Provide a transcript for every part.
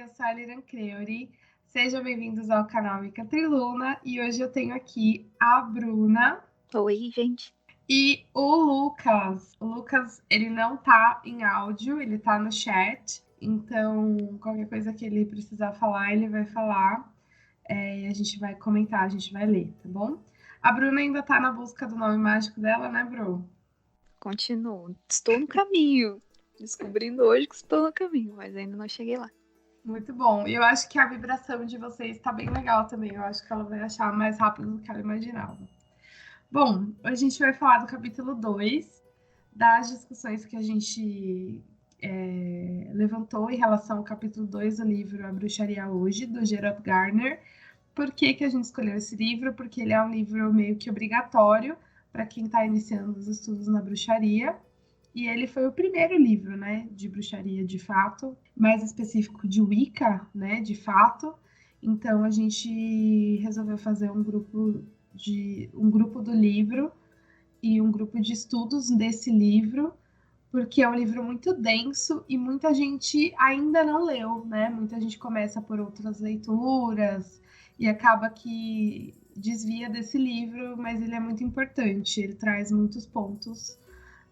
eu sou a Liran Creuri. Sejam bem-vindos ao canal Wicca Triluna. E hoje eu tenho aqui a Bruna. Oi, gente. E o Lucas. O Lucas, ele não tá em áudio, ele tá no chat. Então, qualquer coisa que ele precisar falar, ele vai falar. E a gente vai comentar, a gente vai ler, tá bom? A Bruna ainda tá na busca do nome mágico dela, né, Bru? Continuo. Estou no caminho. Descobrindo hoje que estou no caminho, mas ainda não cheguei lá. Muito bom. E eu acho que a vibração de vocês tá bem legal também. Eu acho que ela vai achar mais rápido do que ela imaginava. Bom, hoje a gente vai falar do capítulo 2, das discussões que a gente levantou em relação ao capítulo 2 do livro A Bruxaria Hoje, do Gerald Gardner. Por que a gente escolheu esse livro? Porque ele é um livro meio que obrigatório para quem está iniciando os estudos na bruxaria. E ele foi o primeiro livro, né, de bruxaria de fato, mais específico de Wicca, né, de fato. Então a gente resolveu fazer um grupo do livro e um grupo de estudos desse livro, porque é um livro muito denso e muita gente ainda não leu, né? Muita gente começa por outras leituras e acaba que desvia desse livro, mas ele é muito importante, ele traz muitos pontos.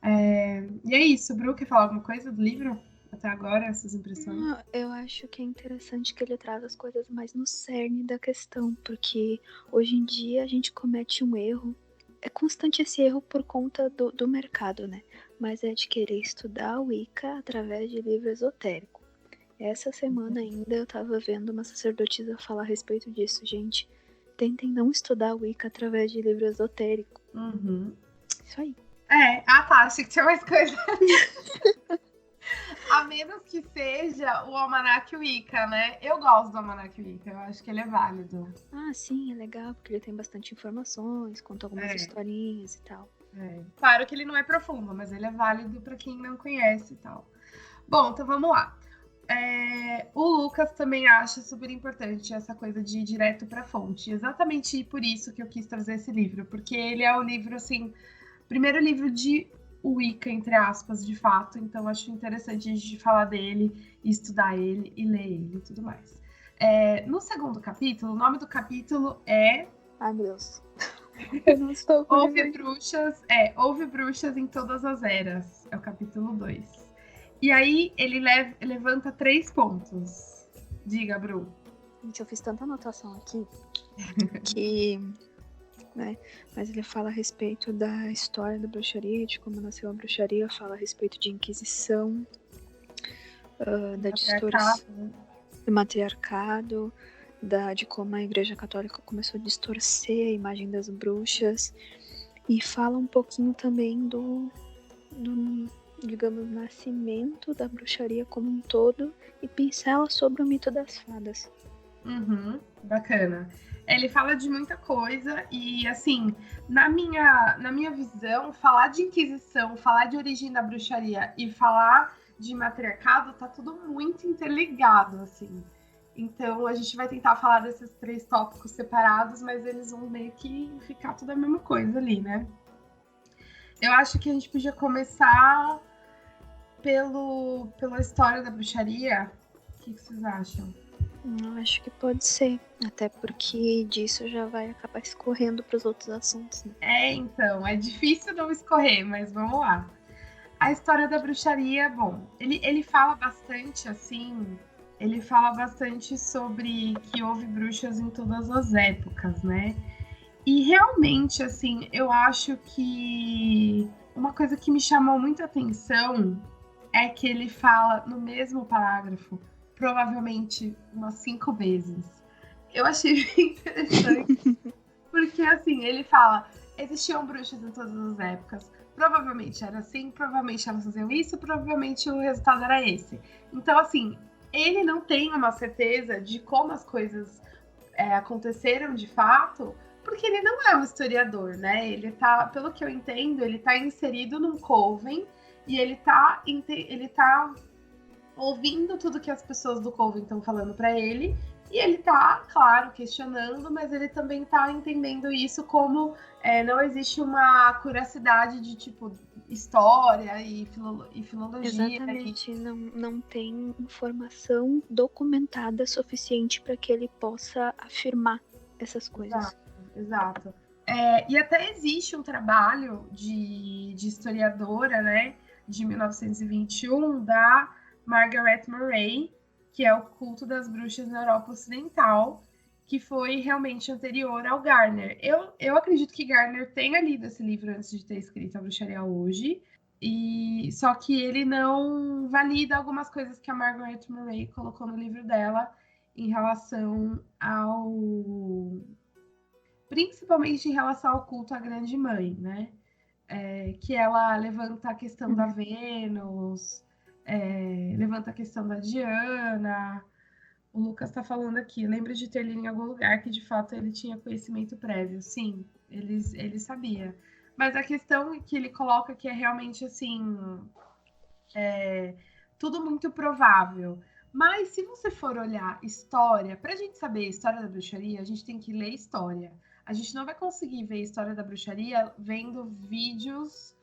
E é isso, Bru, quer falar alguma coisa do livro? Até agora, essas impressões? Não, eu acho que é interessante que ele traz as coisas mais no cerne da questão, porque hoje em dia a gente comete um erro. É constante esse erro por conta do mercado, né? Mas é de querer estudar a Wicca através de livro esotérico. Essa semana ainda eu tava vendo uma sacerdotisa falar a respeito disso, gente. Tentem não estudar a Wicca através de livro esotérico. Uhum. Isso aí. Tá, achei que tinha mais coisa. A menos que seja o Almanac Wicca, né? Eu gosto do Almanac Wicca, eu acho que ele é válido. Ah, sim, é legal, porque ele tem bastante informações, conta algumas historinhas e tal. Claro que ele não é profundo, mas ele é válido para quem não conhece e tal. Bom, então vamos lá. O Lucas também acha super importante essa coisa de ir direto para a fonte. Exatamente por isso que eu quis trazer esse livro, porque ele é o livro, assim, primeiro livro de Wicca, entre aspas, de fato. Então acho interessante a gente falar dele, estudar ele e ler ele e tudo mais. No segundo capítulo, o nome do capítulo é... Ai, meu Deus. Eu não estou com Houve bruxas em todas as eras. É o capítulo 2. E aí ele levanta 3 pontos. Diga, Bru. Gente, eu fiz tanta anotação aqui que... né? Mas ele fala a respeito da história da bruxaria, de como nasceu a bruxaria, fala a respeito de Inquisição, da distorção, do matriarcado, de como a Igreja Católica começou a distorcer a imagem das bruxas, e fala um pouquinho também do digamos, nascimento da bruxaria como um todo, e pincela sobre o mito das fadas. Bacana. Ele fala de muita coisa e, assim, na minha visão, falar de Inquisição, falar de origem da bruxaria e falar de matriarcado tá tudo muito interligado, assim. Então, a gente vai tentar falar desses 3 tópicos separados, mas eles vão meio que ficar tudo a mesma coisa ali, né? Eu acho que a gente podia começar pela história da bruxaria. O que vocês acham? Eu acho que pode ser, até porque disso já vai acabar escorrendo para os outros assuntos, né? Então, é difícil não escorrer, mas vamos lá. A história da bruxaria, bom, ele fala bastante, assim, ele fala bastante sobre que houve bruxas em todas as épocas, né? E realmente, assim, eu acho que uma coisa que me chamou muita atenção é que ele fala no mesmo parágrafo, provavelmente umas 5 vezes. Eu achei bem interessante, porque assim, ele fala, existiam bruxas em todas as épocas, provavelmente era assim, provavelmente elas faziam isso, provavelmente o resultado era esse. Então, assim, ele não tem uma certeza de como as coisas aconteceram de fato, porque ele não é um historiador, né? Ele tá, pelo que eu entendo, ele tá inserido num coven e ele tá ouvindo tudo que as pessoas do coven estão falando para ele, e ele tá, claro, questionando, mas ele também tá entendendo isso como não existe uma curacidade de tipo, história e filologia. Exatamente, não tem informação documentada suficiente para que ele possa afirmar essas coisas. Exato. E até existe um trabalho de historiadora, né, de 1921, da Margaret Murray, que é O Culto das Bruxas na Europa Ocidental, que foi realmente anterior ao Gardner. Eu acredito que Gardner tenha lido esse livro antes de ter escrito A Bruxaria Hoje, e só que ele não valida algumas coisas que a Margaret Murray colocou no livro dela em relação principalmente em relação ao culto à Grande Mãe, né? Que ela levanta a questão da Vênus, levanta a questão da Diana. O Lucas está falando aqui, lembro de ter lido em algum lugar que de fato ele tinha conhecimento prévio. Sim, ele sabia. Mas a questão que ele coloca que é realmente assim, tudo muito provável. Mas se você for olhar história, para a gente saber a história da bruxaria, a gente tem que ler história. A gente não vai conseguir ver a história da bruxaria vendo vídeos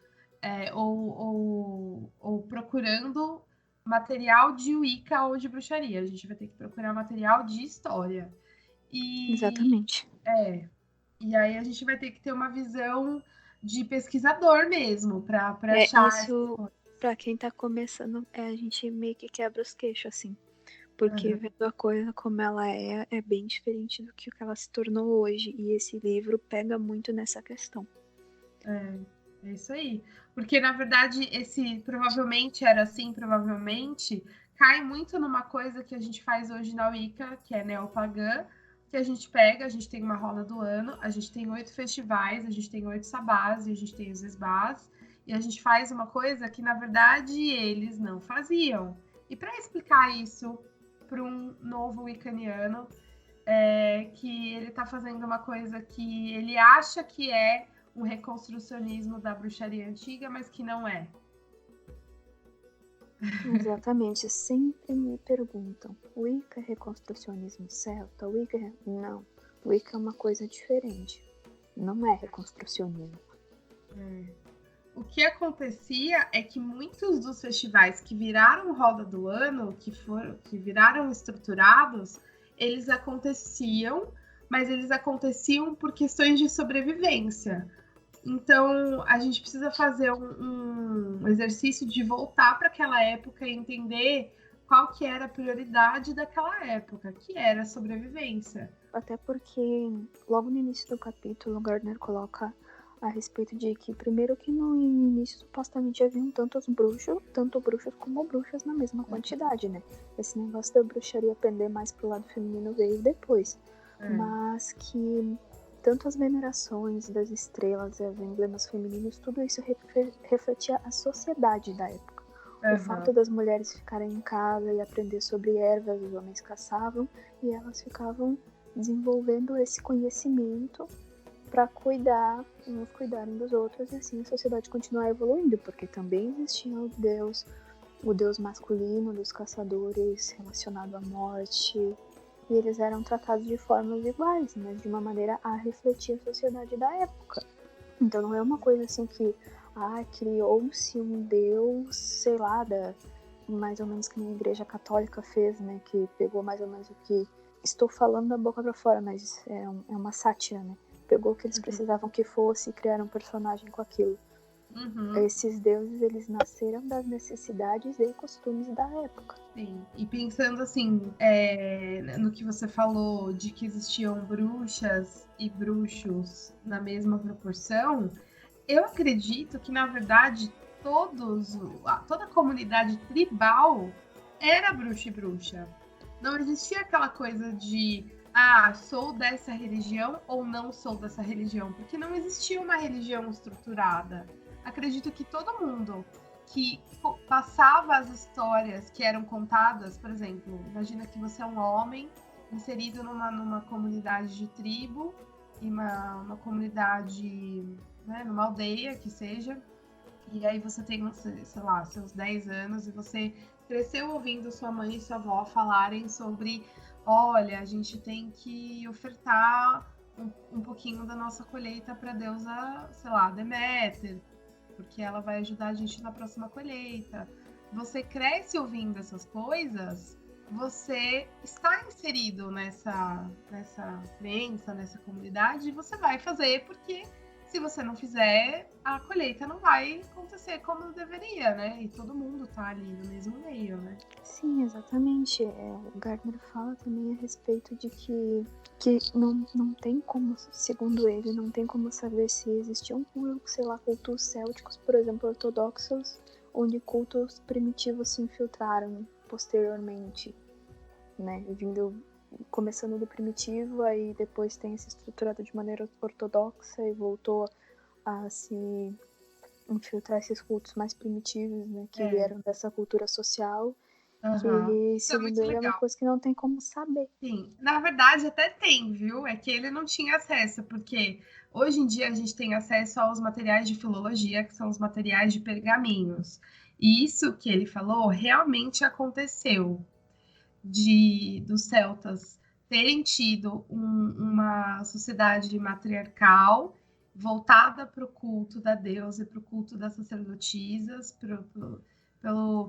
ou procurando material de Wicca ou de bruxaria. A gente vai ter que procurar material de história. Exatamente. E aí a gente vai ter que ter uma visão de pesquisador mesmo para achar isso. Pra quem tá começando, a gente meio que quebra os queixos, assim. Porque vendo a coisa como ela é bem diferente do que ela se tornou hoje. E esse livro pega muito nessa questão. É isso aí. Porque, na verdade, esse provavelmente era assim, provavelmente, cai muito numa coisa que a gente faz hoje na Wicca, que é neopagã, que a gente pega, a gente tem uma roda do ano, a gente tem 8 festivais, a gente tem 8 sabás, e a gente tem os esbás, e a gente faz uma coisa que, na verdade, eles não faziam. E para explicar isso para um novo wiccaniano, que ele está fazendo uma coisa que ele acha que é um reconstrucionismo da bruxaria antiga, mas que não é. Exatamente. Sempre me perguntam, Wicca é reconstrucionismo celta? Wicca não. Wicca é uma coisa diferente. Não é reconstrucionismo. O que acontecia é que muitos dos festivais que viraram roda do ano, que viraram estruturados, eles aconteciam, mas eles aconteciam por questões de sobrevivência. Então, a gente precisa fazer um exercício de voltar para aquela época e entender qual que era a prioridade daquela época, que era a sobrevivência. Até porque, logo no início do capítulo, o Gardner coloca a respeito de que, primeiro que no início, supostamente haviam tanto bruxos como bruxas na mesma quantidade, né? Esse negócio da bruxaria pender mais pro lado feminino veio depois. Mas que tanto as venerações das estrelas e os emblemas femininos, tudo isso refletia a sociedade da época. O fato das mulheres ficarem em casa e aprender sobre ervas, os homens caçavam e elas ficavam desenvolvendo esse conhecimento para uns cuidarem dos outros e assim a sociedade continuar evoluindo, porque também existia o deus masculino dos caçadores relacionado à morte, e eles eram tratados de formas iguais, mas de uma maneira a refletir a sociedade da época. Então não é uma coisa assim que criou-se um deus, sei lá, mais ou menos que a Igreja Católica fez, né, que pegou mais ou menos o que estou falando da boca para fora, mas é uma sátira, né? Pegou o que eles precisavam que fosse e criaram um personagem com aquilo. Esses deuses, eles nasceram das necessidades e costumes da época. Sim, e pensando assim, no que você falou de que existiam bruxas e bruxos na mesma proporção, eu acredito que, na verdade, toda a comunidade tribal era bruxo e bruxa. Não existia aquela coisa de sou dessa religião ou não sou dessa religião, porque não existia uma religião estruturada. Acredito que todo mundo que passava as histórias que eram contadas, por exemplo, imagina que você é um homem inserido numa comunidade de tribo, em uma comunidade, né, numa aldeia que seja, e aí você tem, sei lá, seus 10 anos e você cresceu ouvindo sua mãe e sua avó falarem sobre, olha, a gente tem que ofertar um pouquinho da nossa colheita para a deusa, sei lá, Deméter. porque ela vai ajudar a gente na próxima colheita. Você cresce ouvindo essas coisas, você está inserido nessa crença, nessa comunidade, e você vai fazer, porque se você não fizer, a colheita não vai acontecer como deveria, né? E todo mundo tá ali no mesmo meio, né? Sim, exatamente. O Gardner fala também a respeito de que não tem como, segundo ele, não tem como saber se existiam, sei lá, cultos célticos, por exemplo, ortodoxos, onde cultos primitivos se infiltraram posteriormente, né? Começando do primitivo, aí depois tem se estruturado de maneira ortodoxa e voltou a se infiltrar esses cultos mais primitivos, né? Que vieram dessa cultura social. Que, segundo ele, é uma coisa que não tem como saber. Sim, na verdade até tem, viu? É que ele não tinha acesso, porque hoje em dia a gente tem acesso aos materiais de filologia, que são os materiais de pergaminhos. E isso que ele falou realmente aconteceu, dos celtas terem tido uma sociedade matriarcal voltada para o culto da deusa e para o culto das sacerdotisas,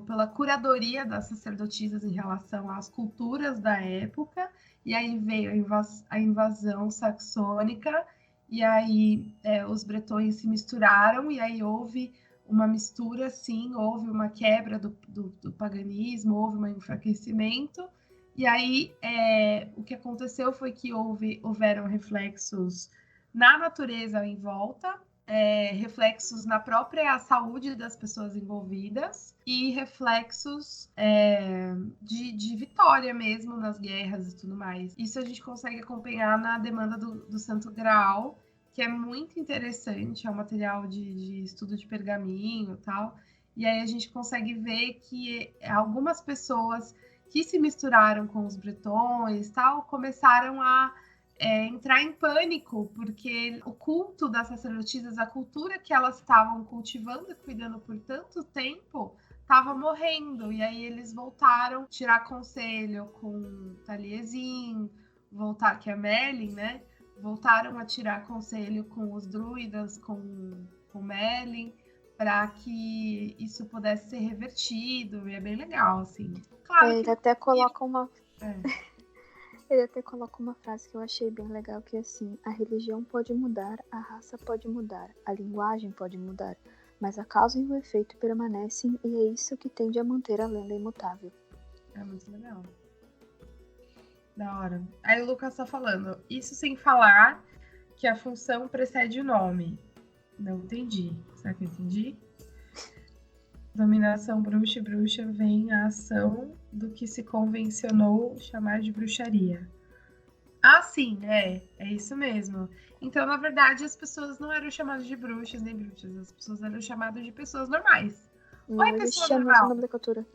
pela curadoria das sacerdotisas em relação às culturas da época, e aí veio a invasão saxônica, e aí os bretões se misturaram, e aí houve uma mistura, sim, houve uma quebra do paganismo, houve um enfraquecimento, e aí o que aconteceu foi que houveram reflexos na natureza em volta, reflexos na própria saúde das pessoas envolvidas e reflexos de vitória mesmo nas guerras e tudo mais. Isso a gente consegue acompanhar na demanda do Santo Graal, que é muito interessante, é um material de estudo de pergaminho e tal. E aí a gente consegue ver que algumas pessoas que se misturaram com os bretões tal, começaram a entrar em pânico, porque o culto das sacerdotisas, a cultura que elas estavam cultivando e cuidando por tanto tempo, estava morrendo. E aí eles voltaram a tirar conselho com Taliesin, que é Merlin, né? Voltaram a tirar conselho com os druidas, com Merlin, para que isso pudesse ser revertido. E é bem legal, assim. Claro ele até coloca uma... Ele até coloca uma frase que eu achei bem legal, que é assim: a religião pode mudar, a raça pode mudar, a linguagem pode mudar, mas a causa e o efeito permanecem, e é isso que tende a manter a lenda imutável. É muito legal. Da hora. Aí o Lucas tá falando, isso sem falar que a função precede o nome. Não entendi. Será que eu entendi? Dominação bruxa e bruxa vem a ação do que se convencionou chamar de bruxaria. Ah, sim, é isso mesmo. Então, na verdade, as pessoas não eram chamadas de bruxas nem bruxas, as pessoas eram chamadas de pessoas normais. Não existia nossa nomenclatura.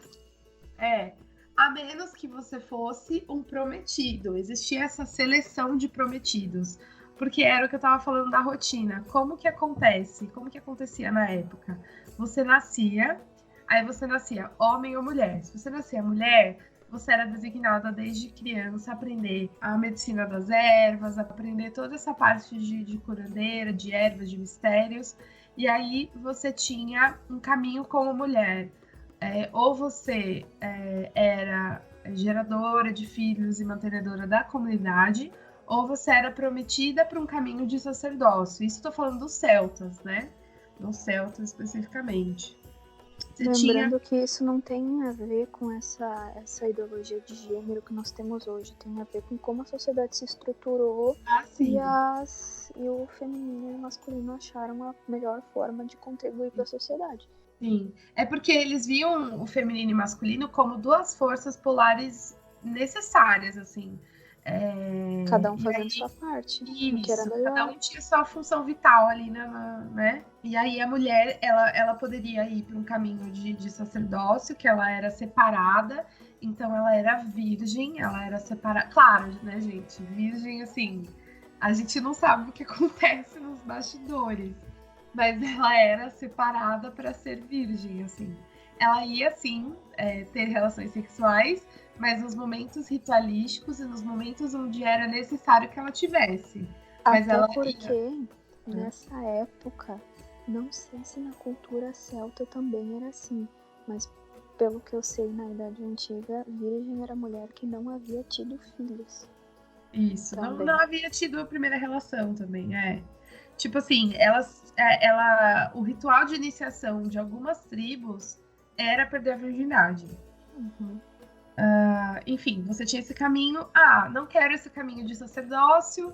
A menos que você fosse um prometido. Existia essa seleção de prometidos. Porque era o que eu tava falando da rotina. Como que acontece? Como que acontecia na época? Você nascia, aí você nascia homem ou mulher. Se você nascia mulher, você era designada desde criança a aprender a medicina das ervas, a aprender toda essa parte de curandeira, de ervas, de mistérios. E aí você tinha um caminho como mulher. Ou você era geradora de filhos e mantenedora da comunidade, ou você era prometida para um caminho de sacerdócio. Isso estou falando dos celtas, né? Dos celtas especificamente. Lembrando que isso não tem a ver com essa ideologia de gênero que nós temos hoje. Tem a ver com como a sociedade se estruturou e o feminino e o masculino acharam a melhor forma de contribuir para a sociedade. Sim, é porque eles viam o feminino e masculino como duas forças polares necessárias, assim. Cada um fazendo sua parte. Isso, cada um tinha sua função vital ali, né? E aí a mulher, ela poderia ir para um caminho de sacerdócio, que ela era separada, então ela era virgem, ela era separada. Claro, né, gente? Virgem, assim, a gente não sabe o que acontece nos bastidores. Mas ela era separada para ser virgem, assim. Ela ia, sim, ter relações sexuais, mas nos momentos ritualísticos e nos momentos onde era necessário que ela tivesse. Mas até porque, nessa época, Não sei se na cultura celta também era assim, mas pelo que eu sei, na Idade Antiga, virgem era mulher que não havia tido filhos. Isso, Também. não havia tido a primeira relação também, Tipo assim, o ritual de iniciação de algumas tribos era perder a virgindade. Uhum. Enfim, você tinha esse caminho. Não quero esse caminho de sacerdócio.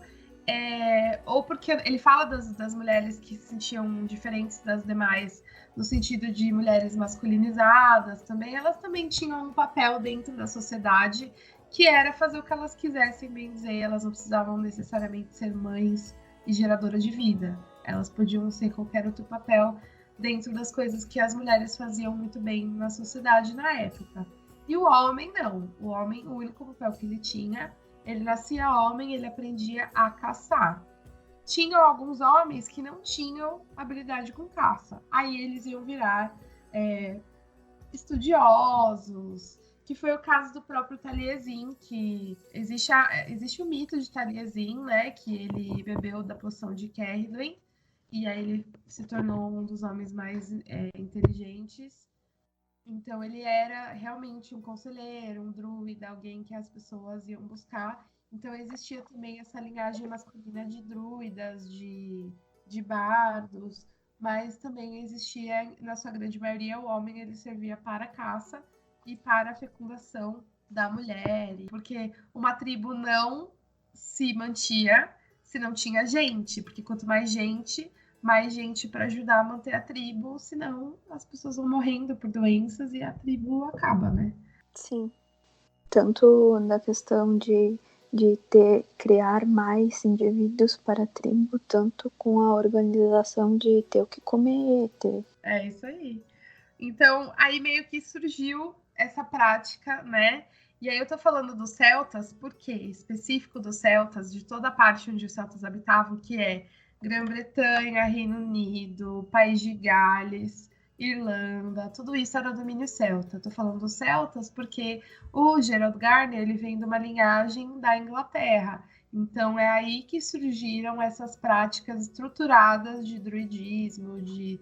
Ou porque ele fala das mulheres que se sentiam diferentes das demais, no sentido de mulheres masculinizadas também. Elas também tinham um papel dentro da sociedade que era fazer o que elas quisessem, bem dizer. Elas não precisavam necessariamente ser mães e geradoras de vida. Elas podiam ser qualquer outro papel dentro das coisas que as mulheres faziam muito bem na sociedade na época. E o homem não. O homem, o único papel que ele tinha, ele nascia homem, ele aprendia a caçar. Tinham alguns homens que não tinham habilidade com caça. Aí eles iam virar estudiosos, que foi o caso do próprio Taliesin, que existe o mito de Taliesin, né, que ele bebeu da poção de Cerridwen, e aí ele se tornou um dos homens mais inteligentes. Então ele era realmente um conselheiro, um druida, alguém que as pessoas iam buscar. Então existia também essa linhagem masculina de druidas, de bardos, mas também existia, na sua grande maioria, o homem ele servia para a caça e para a fecundação da mulher, porque uma tribo não se mantia se não tinha gente, porque quanto mais gente para ajudar a manter a tribo, senão as pessoas vão morrendo por doenças e a tribo acaba, né? Sim. Tanto na questão de criar mais indivíduos para a tribo, tanto com a organização de ter o que comer, ter... É isso aí. Então, aí meio que surgiu essa prática, né? E aí eu tô falando dos celtas, porque específico dos celtas, de toda a parte onde os celtas habitavam, que é Grã-Bretanha, Reino Unido, País de Gales, Irlanda, tudo isso era domínio celta. Tô falando dos celtas porque o Gerald Gardner, ele vem de uma linhagem da Inglaterra. Então é aí que surgiram essas práticas estruturadas de druidismo, de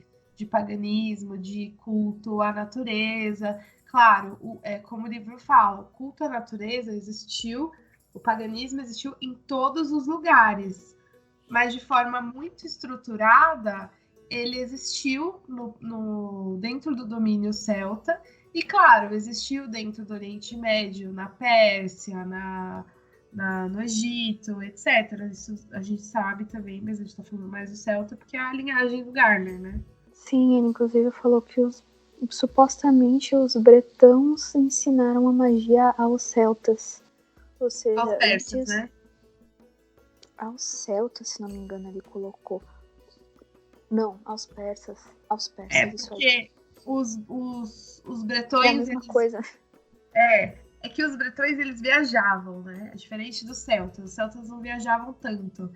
paganismo, de culto à natureza. Claro, como o livro fala, o culto à natureza existiu, o paganismo existiu em todos os lugares, mas de forma muito estruturada, ele existiu dentro do domínio celta, e claro, existiu dentro do Oriente Médio, na Pérsia, no Egito, etc. Isso a gente sabe também, mas a gente está falando mais do celta porque é a linhagem do Gardner, né? Sim, ele inclusive falou que supostamente os bretãos ensinaram a magia aos celtas. Ou seja, aos persas, né? Aos celtas, se não me engano, ele colocou. Não, aos persas. Aos persas, isso aí. Os bretões... É a mesma coisa. É que os bretões, eles viajavam, né? É diferente dos celtas. Os celtas não viajavam tanto.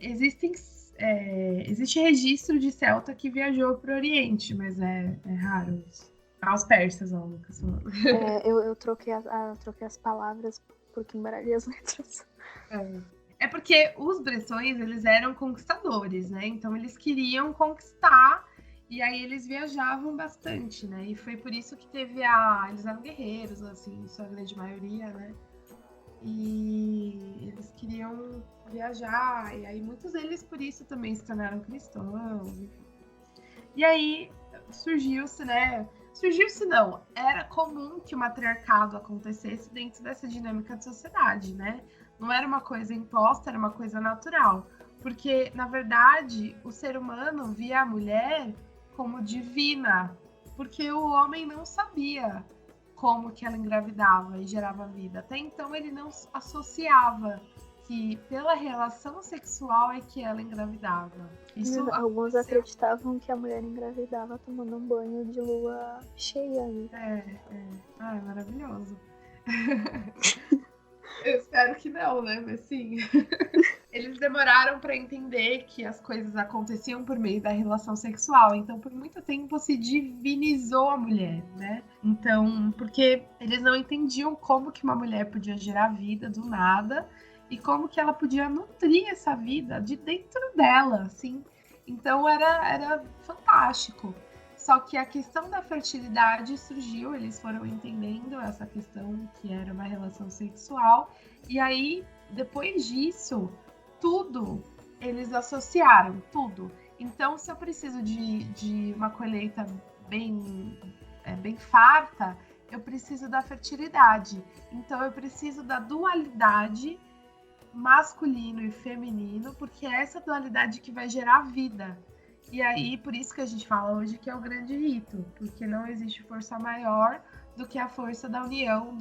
Existe registro de celta que viajou para o Oriente, mas é raro isso. Aos persas, ó, Lucas. Eu troquei as palavras porque embaralhei as letras. É porque os bretões, eles eram conquistadores, né? Então eles queriam conquistar e aí eles viajavam bastante, né? E foi por isso que teve eles eram guerreiros, assim, sua grande maioria, né? E eles queriam viajar, e aí muitos deles por isso também se tornaram cristãos, enfim. E aí surgiu-se, né? Surgiu-se não, era comum que o matriarcado acontecesse dentro dessa dinâmica de sociedade, né? Não era uma coisa imposta, era uma coisa natural. Porque, na verdade, o ser humano via a mulher como divina, porque o homem não sabia como que ela engravidava e gerava vida. Até então ele não associava que pela relação sexual é que ela engravidava. Alguns acreditavam que a mulher engravidava tomando um banho de lua cheia. Né? É maravilhoso. Eu espero que não, né? Mas sim. Eles demoraram para entender que as coisas aconteciam por meio da relação sexual. Então, por muito tempo se divinizou a mulher, né? Então, porque eles não entendiam como que uma mulher podia gerar vida do nada e como que ela podia nutrir essa vida de dentro dela, assim. Então era fantástico. Só que a questão da fertilidade surgiu, eles foram entendendo essa questão que era uma relação sexual, e aí, depois disso, tudo eles associaram, tudo. Então, se eu preciso de uma colheita bem farta, eu preciso da fertilidade. Então, eu preciso da dualidade masculino e feminino, porque é essa dualidade que vai gerar vida. E aí, por isso que a gente fala hoje que é o grande rito, porque não existe força maior do que a força da união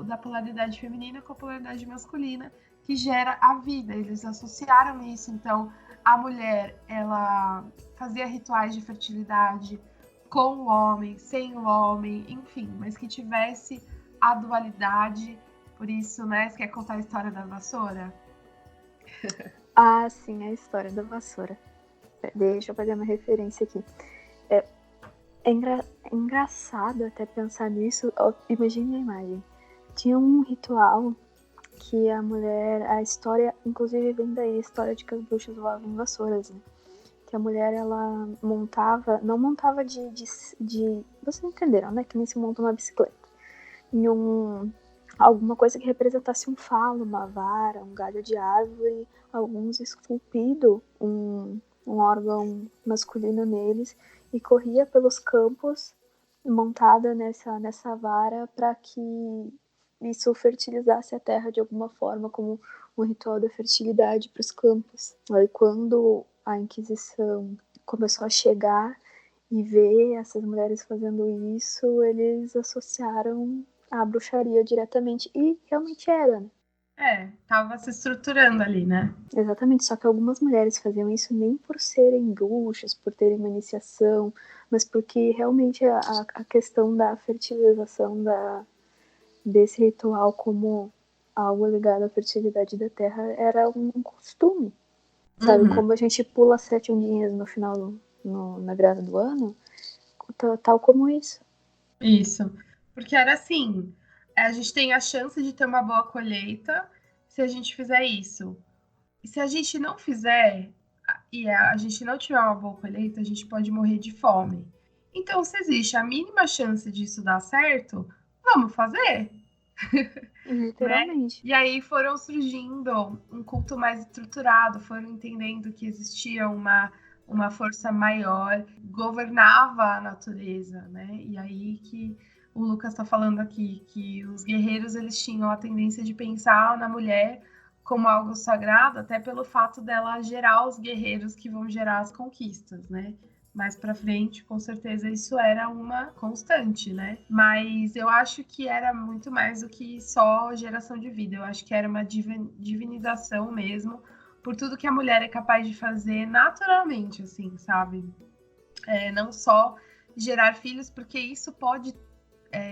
da polaridade feminina com a polaridade masculina, que gera a vida. Eles associaram isso, então a mulher, ela fazia rituais de fertilidade com o homem, sem o homem, enfim, mas que tivesse a dualidade. Por isso, né, você quer contar a história da vassoura? Ah, sim, a história da vassoura. Deixa eu fazer uma referência aqui. É engraçado até pensar nisso. Imagine a imagem. Tinha um ritual que a mulher... A história, inclusive, vem daí. A história de que as bruxas usavam vassouras, né? Que a mulher, ela montava... Não montava de vocês entenderam, né? Que nem se monta uma bicicleta. Em alguma coisa que representasse um falo, uma vara, um galho de árvore, alguns esculpido um órgão masculino neles, e corria pelos campos montada nessa vara para que isso fertilizasse a terra de alguma forma, como um ritual da fertilidade para os campos. Aí quando a Inquisição começou a chegar e ver essas mulheres fazendo isso, eles associaram a bruxaria diretamente, e realmente era, né? Tava se estruturando ali, né? Exatamente, só que algumas mulheres faziam isso nem por serem bruxas, por terem uma iniciação, mas porque realmente a questão da fertilização desse ritual como algo ligado à fertilidade da terra era um costume, sabe? Uhum. Como a gente pula 7 ondinhas no final, na virada do ano, tal como isso. Isso. Porque era assim, a gente tem a chance de ter uma boa colheita se a gente fizer isso. E se a gente não fizer e a gente não tiver uma boa colheita, a gente pode morrer de fome. Então, se existe a mínima chance disso dar certo, vamos fazer, né? Literalmente. E aí foram surgindo um culto mais estruturado, foram entendendo que existia uma força maior, governava a natureza, né? E aí que o Lucas está falando aqui, que os guerreiros eles tinham a tendência de pensar na mulher como algo sagrado, até pelo fato dela gerar os guerreiros que vão gerar as conquistas, né? Mais para frente, com certeza isso era uma constante, né? Mas eu acho que era muito mais do que só geração de vida. Eu acho que era uma divinização mesmo, por tudo que a mulher é capaz de fazer naturalmente, assim, sabe? Não só gerar filhos, porque isso pode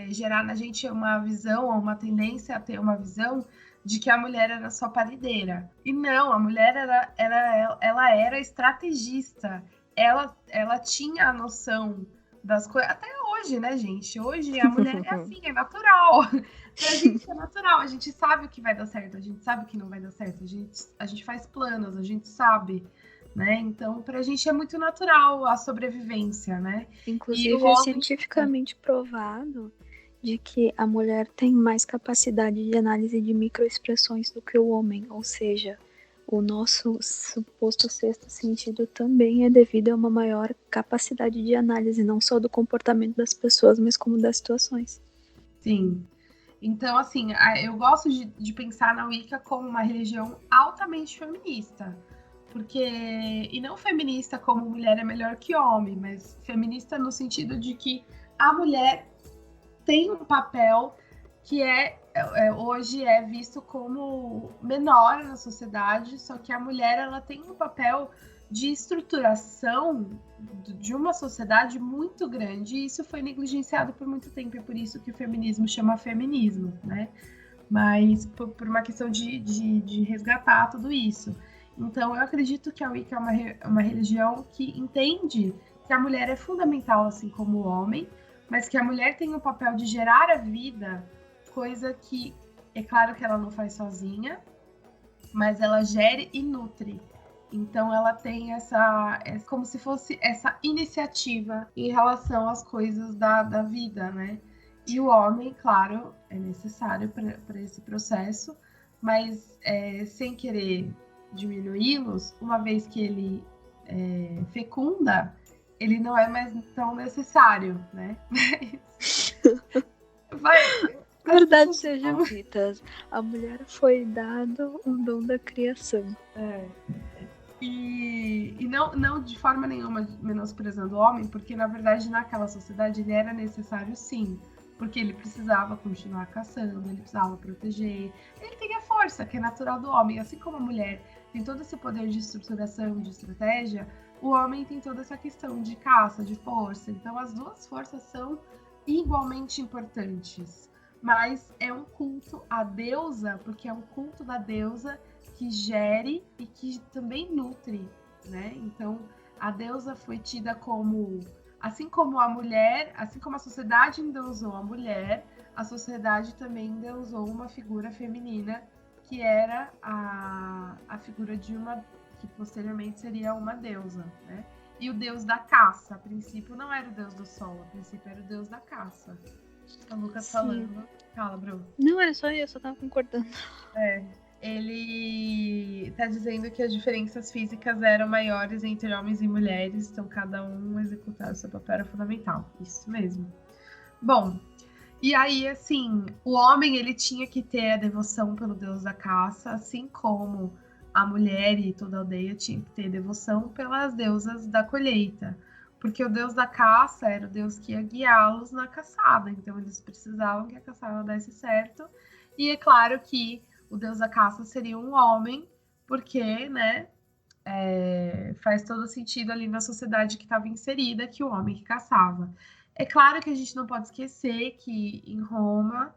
gerar na gente uma visão ou uma tendência a ter uma visão de que a mulher era só parideira. E não, a mulher ela era estrategista. Ela tinha a noção das coisas. Até hoje, né, gente? Hoje a mulher é assim, é natural. Pra gente é natural. A gente sabe o que vai dar certo, a gente sabe o que não vai dar certo. A gente faz planos, a gente sabe. Né? Então, pra gente é muito natural a sobrevivência, né? Inclusive, é cientificamente provado de que a mulher tem mais capacidade de análise de microexpressões do que o homem, ou seja, o nosso suposto sexto sentido também é devido a uma maior capacidade de análise, não só do comportamento das pessoas, mas como das situações. Sim. Então, assim, eu gosto de pensar na Wicca como uma religião altamente feminista. Porque, e não feminista como mulher é melhor que homem, mas feminista no sentido de que a mulher tem um papel que hoje é visto como menor na sociedade, só que a mulher ela tem um papel de estruturação de uma sociedade muito grande, e isso foi negligenciado por muito tempo, e por isso que o feminismo chama feminismo, né? Mas por uma questão de resgatar tudo isso. Então, eu acredito que a Wicca é uma religião que entende que a mulher é fundamental, assim como o homem, mas que a mulher tem o papel de gerar a vida, coisa que, é claro que ela não faz sozinha, mas ela gere e nutre. Então ela tem essa como se fosse essa iniciativa em relação às coisas da vida, né? E o homem, claro, é necessário para esse processo, mas sem querer diminuí-los, uma vez que ele fecunda, ele não é mais tão necessário, né? Verdade seja dita, a mulher foi dado o dom da criação. E não de forma nenhuma menosprezando o homem, porque na verdade naquela sociedade ele era necessário sim, porque ele precisava continuar caçando, ele precisava proteger, ele tem a força que é natural do homem, assim como a mulher tem todo esse poder de estruturação, de estratégia, o homem tem toda essa questão de caça, de força, então as duas forças são igualmente importantes, mas é um culto à deusa, porque é um culto da deusa que gere e que também nutre, né? Então, a deusa foi tida como, assim como a mulher, assim como a sociedade endeusou a mulher, a sociedade também endeusou uma figura feminina que era a figura de uma, que posteriormente seria uma deusa, né? E o deus da caça, a princípio não era o deus do sol, a princípio era o deus da caça. O Lucas falando. Fala, Bruno. Não, era só eu só tava concordando. Ele tá dizendo que as diferenças físicas eram maiores entre homens e mulheres, então cada um executava seu papel era fundamental. Isso mesmo. Bom, e aí, assim, o homem ele tinha que ter a devoção pelo deus da caça, assim como a mulher e toda a aldeia tinha que ter devoção pelas deusas da colheita. Porque o deus da caça era o deus que ia guiá-los na caçada, então eles precisavam que a caçada desse certo. E é claro que o deus da caça seria um homem, porque, né, faz todo sentido ali na sociedade que estava inserida, que o homem que caçava. É claro que a gente não pode esquecer que em Roma,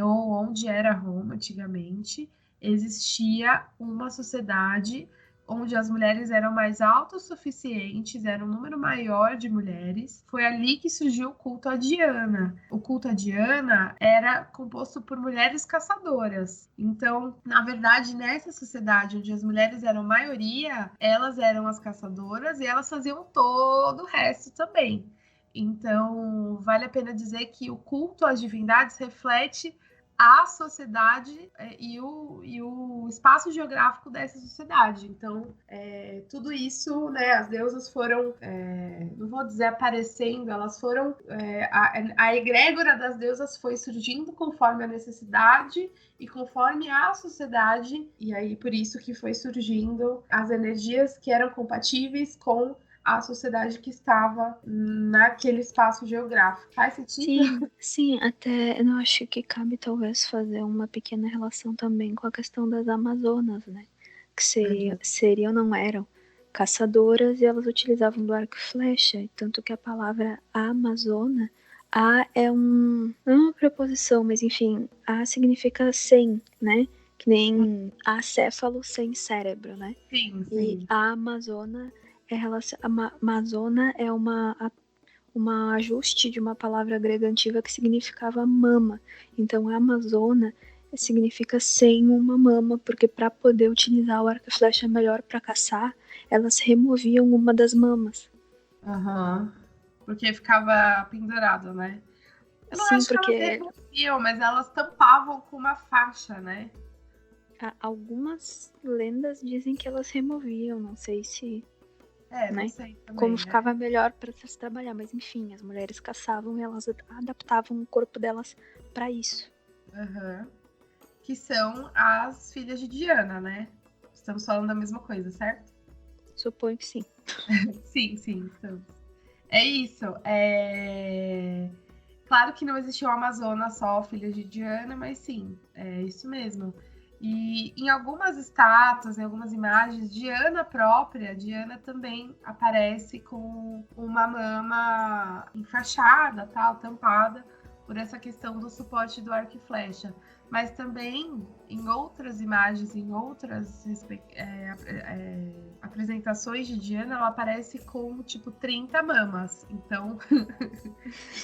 ou onde era Roma antigamente, existia uma sociedade onde as mulheres eram mais autossuficientes, era um número maior de mulheres. Foi ali que surgiu o culto a Diana. O culto a Diana era composto por mulheres caçadoras. Então, na verdade, nessa sociedade onde as mulheres eram maioria, elas eram as caçadoras e elas faziam todo o resto também. Então, vale a pena dizer que o culto às divindades reflete a sociedade e o espaço geográfico dessa sociedade. Então, tudo isso, né, as deusas foram, não vou dizer aparecendo, elas foram, a egrégora das deusas foi surgindo conforme a necessidade e conforme a sociedade, e aí por isso que foi surgindo as energias que eram compatíveis com a sociedade que estava naquele espaço geográfico. Faz sentido? Sim, até eu acho que cabe talvez fazer uma pequena relação também com a questão das Amazonas, né? Que seriam, não eram, caçadoras e elas utilizavam do arco e flecha, tanto que a palavra Amazona, A não é uma preposição, mas enfim, A significa sem, né? Que nem acéfalo sem cérebro, né? Sim. E a Amazona Amazona é uma ajuste de uma palavra grega antiga que significava mama. Então, a Amazona significa sem uma mama, porque para poder utilizar o arco e flecha melhor para caçar, elas removiam uma das mamas. Porque ficava pendurado, né? Eu não acho porque que elas removiam, mas elas tampavam com uma faixa, né? Algumas lendas dizem que elas removiam, não sei se... não sei também, como ficava melhor para se trabalhar, mas enfim, as mulheres caçavam e elas adaptavam o corpo delas para isso. Que são as filhas de Diana, né? Estamos falando da mesma coisa, certo? Suponho que sim. sim, estamos. É isso. Claro que não existiu a Amazona só, filha de Diana, mas sim, é isso mesmo. E em algumas estátuas, em algumas imagens, Diana também aparece com uma mama enfaixada, tal, tampada, por essa questão do suporte do arco e flecha. Mas também em outras imagens, em outras apresentações de Diana, ela aparece com tipo 30 mamas. Então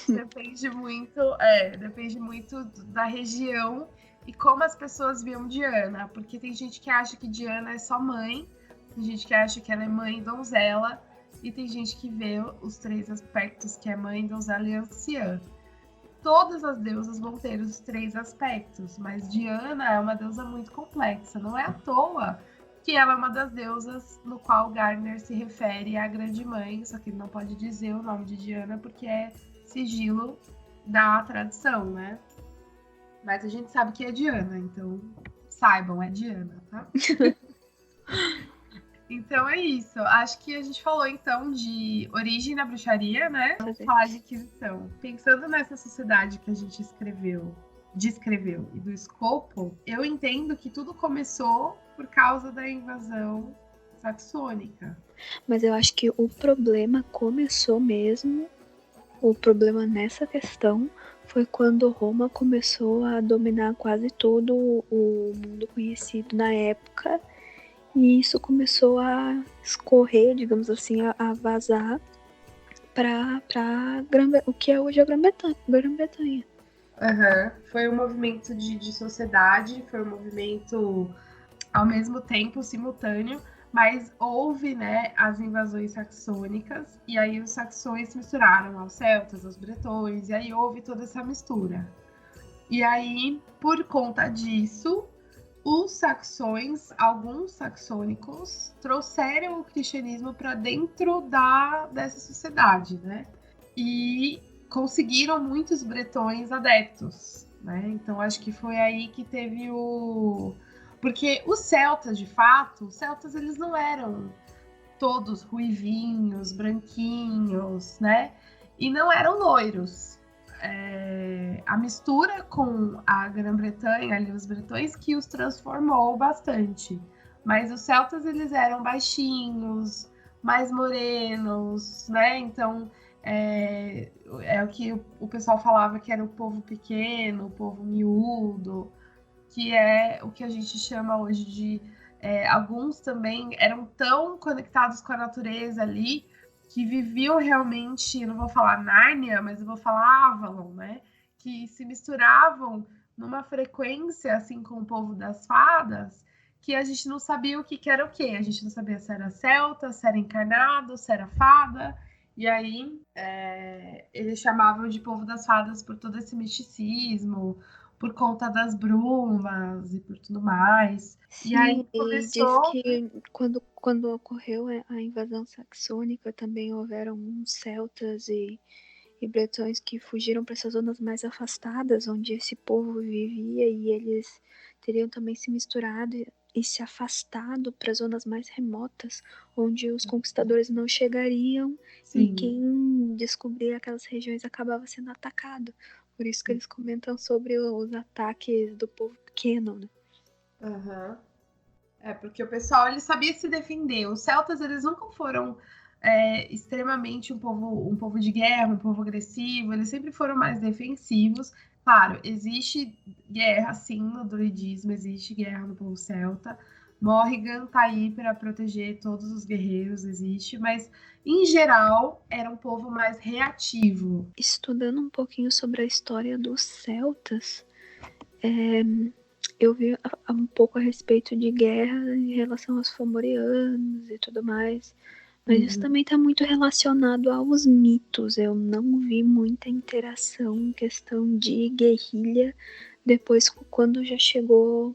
depende muito da região e como as pessoas viam Diana, porque tem gente que acha que Diana é só mãe, tem gente que acha que ela é mãe e donzela, e tem gente que vê os 3 aspectos, que é mãe, donzela e anciã. Todas as deusas vão ter os 3 aspectos, mas Diana é uma deusa muito complexa. Não é à toa que ela é uma das deusas no qual Gardner se refere à grande mãe, só que ele não pode dizer o nome de Diana porque é sigilo da tradição, né? Mas a gente sabe que é Diana, então saibam, é Diana, tá? Então é isso. Acho que a gente falou então de origem da bruxaria, né? Vamos falar de Inquisição. Pensando nessa sociedade que a gente descreveu e do escopo, eu entendo que tudo começou por causa da invasão saxônica. Mas eu acho que o problema começou mesmo, o problema nessa questão foi quando Roma começou a dominar quase todo o mundo conhecido na época. E isso começou a escorrer, digamos assim, a vazar para o que é hoje a Grã-Bretanha. Uhum. Foi um movimento de sociedade, foi um movimento ao mesmo tempo, simultâneo, mas houve, né, as invasões saxônicas, e aí os saxões se misturaram aos celtas, aos bretões, e aí houve toda essa mistura. E aí, por conta disso, os saxões, alguns saxônicos, trouxeram o cristianismo para dentro dessa sociedade, né? E conseguiram muitos bretões adeptos, né? Então acho que foi aí que teve porque os celtas, de fato, os celtas eles não eram todos ruivinhos, branquinhos, né? E não eram loiros. A mistura com a Grã-Bretanha, ali os bretões, que os transformou bastante. Mas os celtas, eles eram baixinhos, mais morenos, né? Então, é o que o pessoal falava que era o povo pequeno, o povo miúdo, que é o que a gente chama hoje de... alguns também eram tão conectados com a natureza ali, que viviam realmente, não vou falar Nárnia, mas eu vou falar Avalon, né? Que se misturavam numa frequência, assim, com o povo das fadas, que a gente não sabia o que era o quê. A gente não sabia se era celta, se era encarnado, se era fada. E aí, eles chamavam de povo das fadas por todo esse misticismo, por conta das brumas e por tudo mais. Sim, e aí começou... diz que quando ocorreu a invasão saxônica também houveram uns celtas e bretões que fugiram para essas zonas mais afastadas onde esse povo vivia, e eles teriam também se misturado e se afastado para zonas mais remotas onde os conquistadores não chegariam. Sim. E quem descobria aquelas regiões acabava sendo atacado. Por isso que eles comentam sobre os ataques do povo pequeno, né? Uhum. Porque o pessoal ele sabia se defender. Os celtas eles nunca foram extremamente um povo de guerra, um povo agressivo. Eles sempre foram mais defensivos. Claro, existe guerra sim no druidismo, existe guerra no povo celta. Morrigan tá aí para proteger todos os guerreiros, existe, mas em geral era um povo mais reativo. Estudando um pouquinho sobre a história dos celtas, eu vi um pouco a respeito de guerra em relação aos fomorianos e tudo mais, mas isso também está muito relacionado aos mitos. Eu não vi muita interação em questão de guerrilha depois, quando já chegou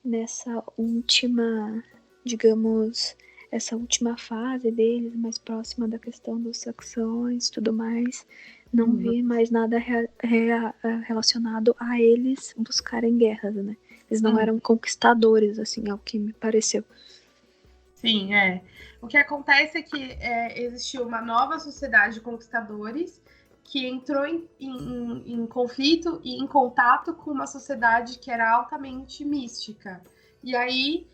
nessa última, digamos, essa última fase deles, mais próxima da questão dos saxões e tudo mais. Não vi mais nada relacionado a eles buscarem guerras, né? Eles não eram conquistadores, assim, ao que me pareceu. Sim, O que acontece é que existiu uma nova sociedade de conquistadores que entrou em conflito e em contato com uma sociedade que era altamente mística. E aí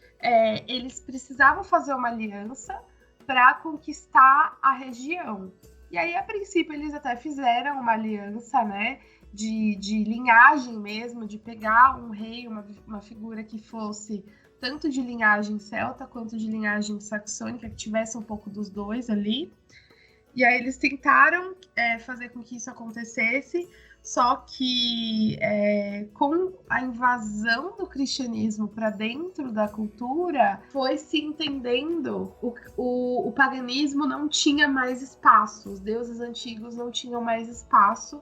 eles precisavam fazer uma aliança para conquistar a região. E aí, a princípio, eles até fizeram uma aliança, né, de linhagem mesmo, de pegar um rei, uma figura que fosse tanto de linhagem celta quanto de linhagem saxônica, que tivesse um pouco dos dois ali. E aí eles tentaram fazer com que isso acontecesse, Só que com a invasão do cristianismo para dentro da cultura, foi se entendendo o paganismo não tinha mais espaço, os deuses antigos não tinham mais espaço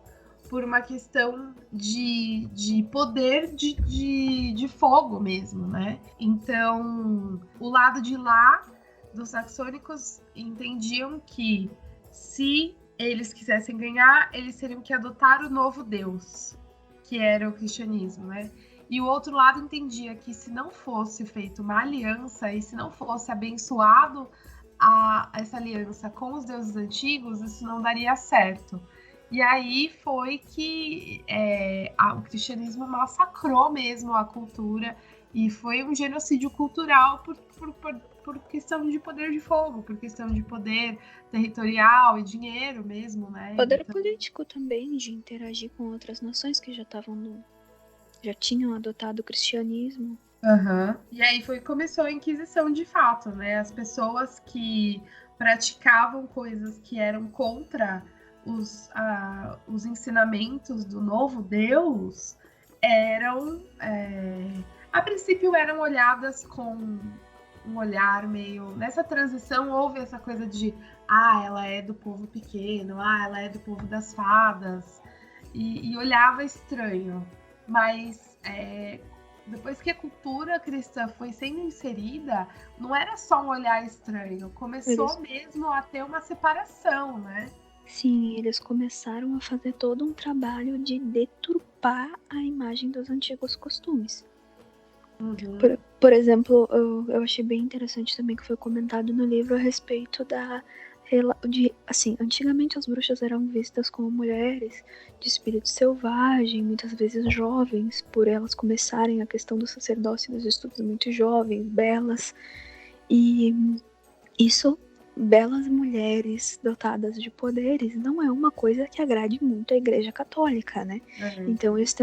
por uma questão de poder de fogo mesmo, né? Então, o lado de lá dos saxônicos entendiam que se eles quisessem ganhar, eles teriam que adotar o novo Deus, que era o cristianismo, né? E o outro lado entendia que se não fosse feita uma aliança e se não fosse abençoado essa aliança com os deuses antigos, isso não daria certo. E aí foi que o cristianismo massacrou mesmo a cultura e foi um genocídio cultural por questão de poder de fogo, por questão de poder territorial e dinheiro mesmo, né? Poder político também, de interagir com outras nações que já tinham adotado o cristianismo. Uhum. E aí começou a Inquisição de fato, né? As pessoas que praticavam coisas que eram contra os ensinamentos do novo Deus eram, a princípio, eram olhadas com um olhar meio... Nessa transição houve essa coisa de ela é do povo pequeno, ela é do povo das fadas, e olhava estranho. Mas depois que a cultura cristã foi sendo inserida, não era só um olhar estranho, começou mesmo a ter uma separação, né? Sim, eles começaram a fazer todo um trabalho de deturpar a imagem dos antigos costumes. Uhum. Por exemplo, eu achei bem interessante também que foi comentado no livro a respeito assim, antigamente as bruxas eram vistas como mulheres de espírito selvagem, muitas vezes jovens, por elas começarem a questão do sacerdócio e dos estudos muito jovens, belas, e isso, belas mulheres dotadas de poderes, não é uma coisa que agrade muito a Igreja Católica, né? Uhum. Então eles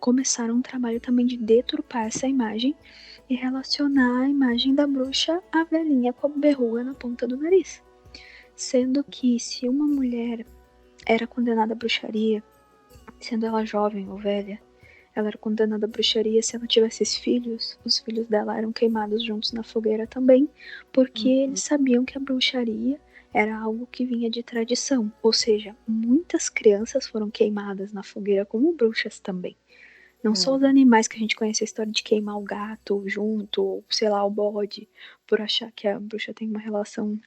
começaram um trabalho também de deturpar essa imagem e relacionar a imagem da bruxa à velhinha com a berruga na ponta do nariz. Sendo que se uma mulher era condenada à bruxaria, sendo ela jovem ou velha, ela era condenada à bruxaria se ela tivesse filhos, os filhos dela eram queimados juntos na fogueira também, porque eles sabiam que a bruxaria era algo que vinha de tradição, ou seja, muitas crianças foram queimadas na fogueira como bruxas também. Não só os animais que a gente conhece a história de queimar o gato junto, ou sei lá, o bode, por achar que a bruxa tem uma relação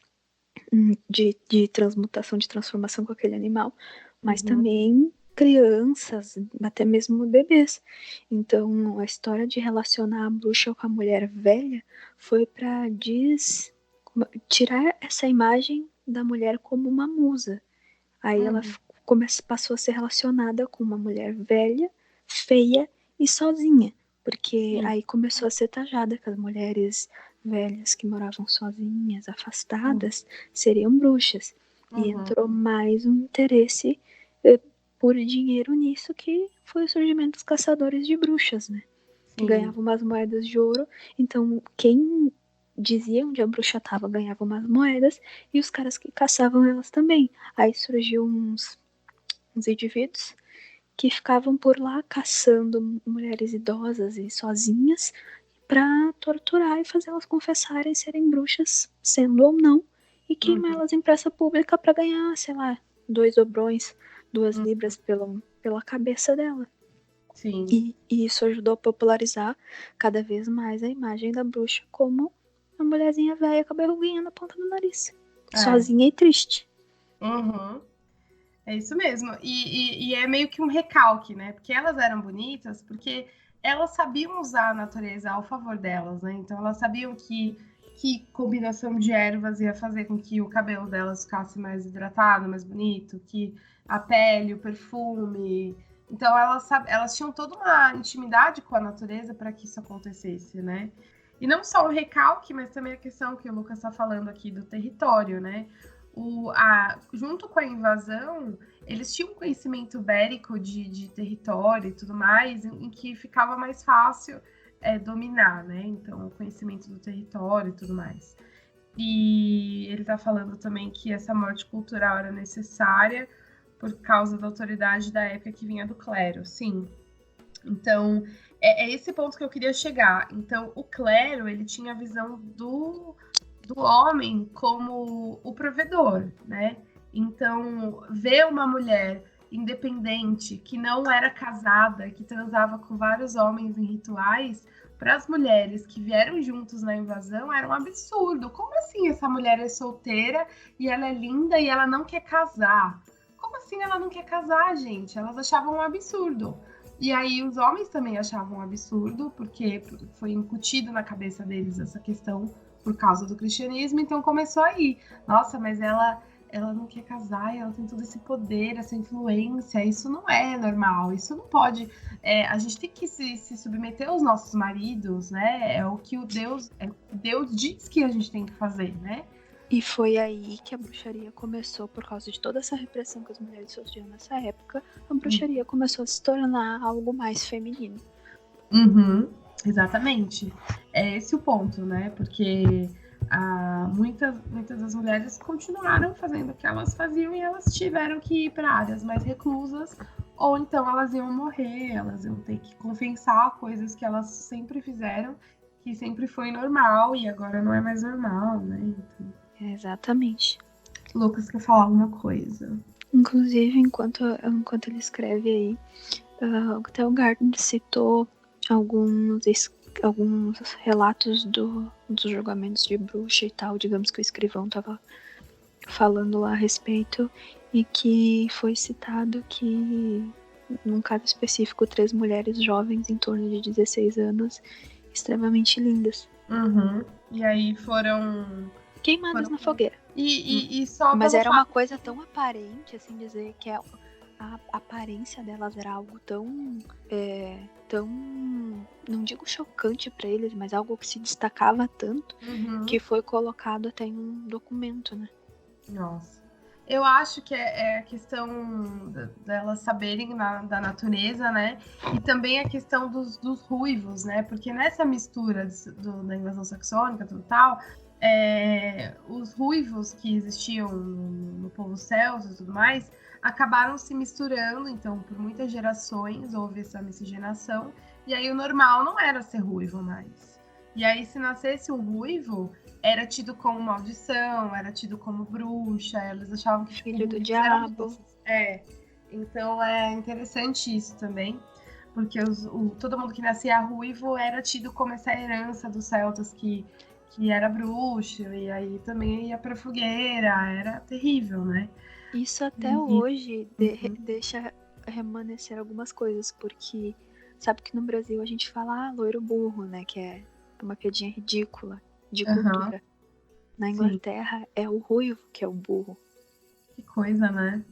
de transmutação, de transformação com aquele animal, mas também crianças, até mesmo bebês. Então, a história de relacionar a bruxa com a mulher velha foi para tirar essa imagem da mulher como uma musa. Aí ela passou a ser relacionada com uma mulher velha, feia e sozinha, porque aí começou a ser tajada que as mulheres velhas que moravam sozinhas, afastadas, seriam bruxas. E entrou mais um interesse por dinheiro nisso, que foi o surgimento dos caçadores de bruxas, né? Que ganhavam umas moedas de ouro. Então, quem dizia onde a bruxa estava ganhava umas moedas, e os caras que caçavam elas também. Aí surgiu uns indivíduos que ficavam por lá caçando mulheres idosas e sozinhas para torturar e fazer elas confessarem serem bruxas, sendo ou não, e queimar elas em praça pública para ganhar, sei lá, 2 obrões, 2 libras pela cabeça dela. Sim. E isso ajudou a popularizar cada vez mais a imagem da bruxa como uma mulherzinha velha com a berruguinha na ponta do nariz. Sozinha e triste. É isso mesmo. E é meio que um recalque, né? Porque elas eram bonitas, porque elas sabiam usar a natureza ao favor delas, né? Então elas sabiam que combinação de ervas ia fazer com que o cabelo delas ficasse mais hidratado, mais bonito, que a pele, o perfume. Então elas tinham toda uma intimidade com a natureza para que isso acontecesse, né? E não só o recalque, mas também a questão que o Lucas está falando aqui do território, né? Junto com a invasão, eles tinham um conhecimento bélico de território e tudo mais, em que ficava mais fácil dominar, né? Então, o conhecimento do território e tudo mais. E ele está falando também que essa morte cultural era necessária por causa da autoridade da época que vinha do clero, sim. Então, é esse ponto que eu queria chegar. Então, o clero, ele tinha a visão do homem como o provedor, né? Então, ver uma mulher independente, que não era casada, que transava com vários homens em rituais, para as mulheres que vieram juntos na invasão, era um absurdo. Como assim essa mulher é solteira e ela é linda e ela não quer casar? Como assim ela não quer casar, gente? Elas achavam um absurdo. E aí os homens também achavam um absurdo, porque foi incutido na cabeça deles essa questão por causa do cristianismo, então começou aí. Nossa, mas ela não quer casar, ela tem todo esse poder, essa influência, isso não é normal, isso não pode. A gente tem que se submeter aos nossos maridos, né? É o que Deus diz que a gente tem que fazer, né? E foi aí que a bruxaria começou, por causa de toda essa repressão que as mulheres sofriam nessa época, a bruxaria começou a se tornar algo mais feminino. Uhum, exatamente. É esse o ponto, né? Porque muitas das mulheres continuaram fazendo o que elas faziam e elas tiveram que ir para áreas mais reclusas, ou então elas iam morrer, elas iam ter que compensar coisas que elas sempre fizeram, que sempre foi normal e agora não é mais normal, né? Então... Exatamente. Lucas quer falar alguma coisa. Inclusive, enquanto ele escreve aí, até o Gardner citou alguns relatos dos julgamentos de bruxa e tal, digamos que o escrivão estava falando lá a respeito, e que foi citado que, num caso específico, 3 mulheres jovens em torno de 16 anos, extremamente lindas. Uhum. E aí foram queimadas na fogueira. E só mas era uma coisa tão aparente, assim dizer, que a aparência delas era algo tão, não digo chocante para eles, mas algo que se destacava tanto, que foi colocado até em um documento, né? Nossa. Eu acho que é a questão delas saberem da natureza, né? E também a questão dos ruivos, né? Porque nessa mistura da invasão saxônica e tal, os ruivos que existiam no povo celta e tudo mais acabaram se misturando, então por muitas gerações houve essa miscigenação, e aí o normal não era ser ruivo mais. E aí se nascesse um ruivo, era tido como maldição, era tido como bruxa, elas achavam que filho do diabo. Então é interessante isso também, porque todo mundo que nascia ruivo era tido como essa herança dos celtas que era bruxa, e aí também ia pra fogueira, era terrível, né? Isso até hoje deixa remanescer algumas coisas, porque sabe que no Brasil a gente fala loiro burro, né? Que é uma piadinha ridícula de cultura. Na Inglaterra é o ruivo que é o burro. Que coisa, né?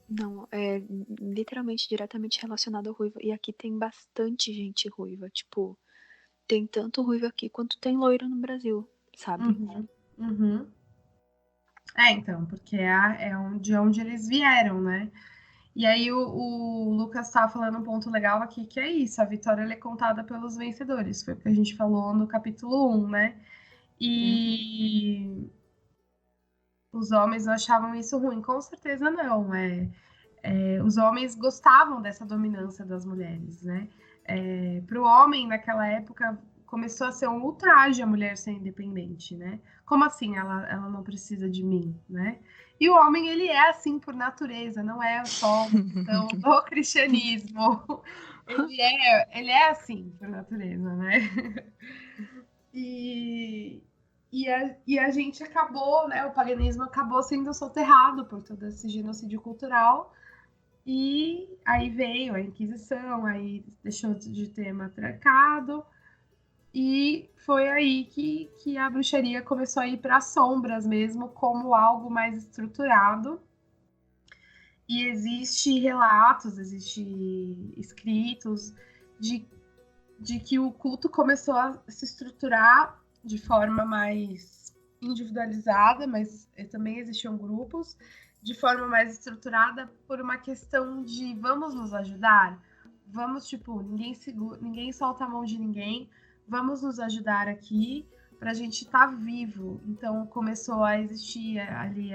Não, é literalmente diretamente relacionado ao ruivo. E aqui tem bastante gente ruiva, tipo, tem tanto ruivo aqui quanto tem loiro no Brasil, sabe? Então, porque é de onde eles vieram, né? E aí o Lucas estava falando um ponto legal aqui, que é isso, a vitória é contada pelos vencedores, foi o que a gente falou no capítulo 1, né? E os homens achavam isso ruim, com certeza não, os homens gostavam dessa dominância das mulheres, né? Para o homem, naquela época, começou a ser um ultraje a mulher ser independente, né? Como assim ela não precisa de mim, né? E o homem, ele é assim por natureza, não é só uma questão do cristianismo. Ele é assim por natureza, né? E a gente acabou, né? O paganismo acabou sendo soterrado por todo esse genocídio cultural. E aí veio a Inquisição, aí deixou de ter matriarcado, e foi aí que a bruxaria começou a ir para as sombras mesmo, como algo mais estruturado. E existe relatos, existe escritos de que o culto começou a se estruturar de forma mais individualizada, mas também existiam grupos, de forma mais estruturada por uma questão de vamos nos ajudar, vamos, tipo, ninguém solta a mão de ninguém, vamos nos ajudar aqui para a gente estar vivo. Então começou a existir ali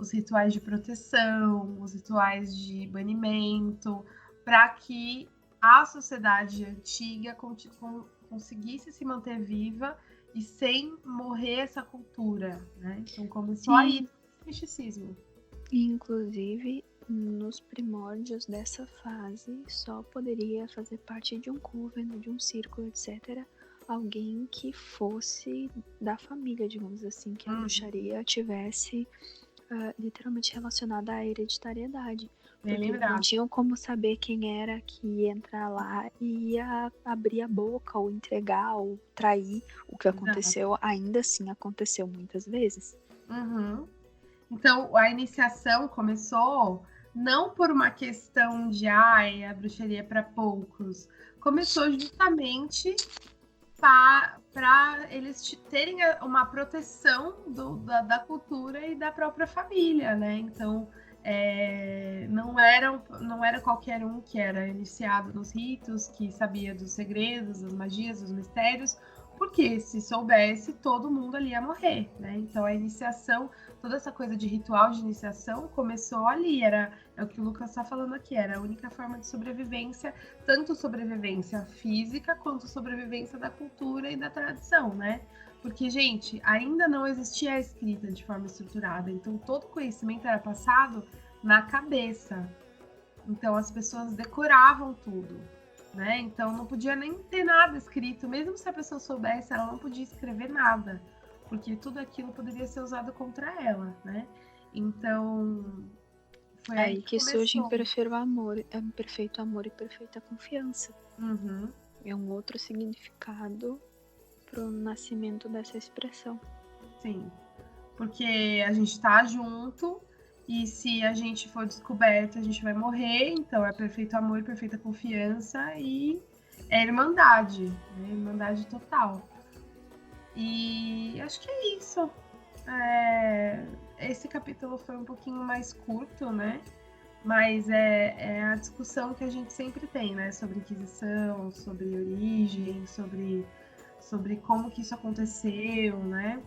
os rituais de proteção, os rituais de banimento, para que a sociedade antiga conseguisse se manter viva e sem morrer essa cultura, né? Então começou aí o misticismo. Inclusive, nos primórdios dessa fase, só poderia fazer parte de um coven, de um círculo, etc., alguém que fosse da família, digamos assim, que a bruxaria tivesse literalmente relacionada à hereditariedade. Porque eles não tinham como saber quem era que ia entrar lá e ia abrir a boca, ou entregar, ou trair. O que aconteceu, ainda assim aconteceu muitas vezes. Uhum. Então, a iniciação começou não por uma questão de a bruxaria para poucos. Começou justamente para eles terem uma proteção da cultura e da própria família, né? Então, não era qualquer um que era iniciado nos ritos, que sabia dos segredos, das magias, dos mistérios, porque se soubesse, todo mundo ali ia morrer, né? Então, a iniciação, toda essa coisa de ritual de iniciação começou ali, é o que o Lucas está falando aqui, era a única forma de sobrevivência, tanto sobrevivência física quanto sobrevivência da cultura e da tradição, né? Porque, gente, ainda não existia a escrita de forma estruturada, então todo conhecimento era passado na cabeça. Então as pessoas decoravam tudo, né? Então não podia nem ter nada escrito, mesmo se a pessoa soubesse, ela não podia escrever nada, porque tudo aquilo poderia ser usado contra ela, né? Então foi aí que surge em perfeito amor e perfeita confiança. Uhum. É um outro significado pro nascimento dessa expressão. Sim, porque a gente tá junto e se a gente for descoberto, a gente vai morrer, então é perfeito amor e perfeita confiança e é irmandade, né? Irmandade total. E acho que é isso. Esse capítulo foi um pouquinho mais curto, né? Mas é a discussão que a gente sempre tem, né? Sobre Inquisição, sobre origem, sobre como que isso aconteceu, né?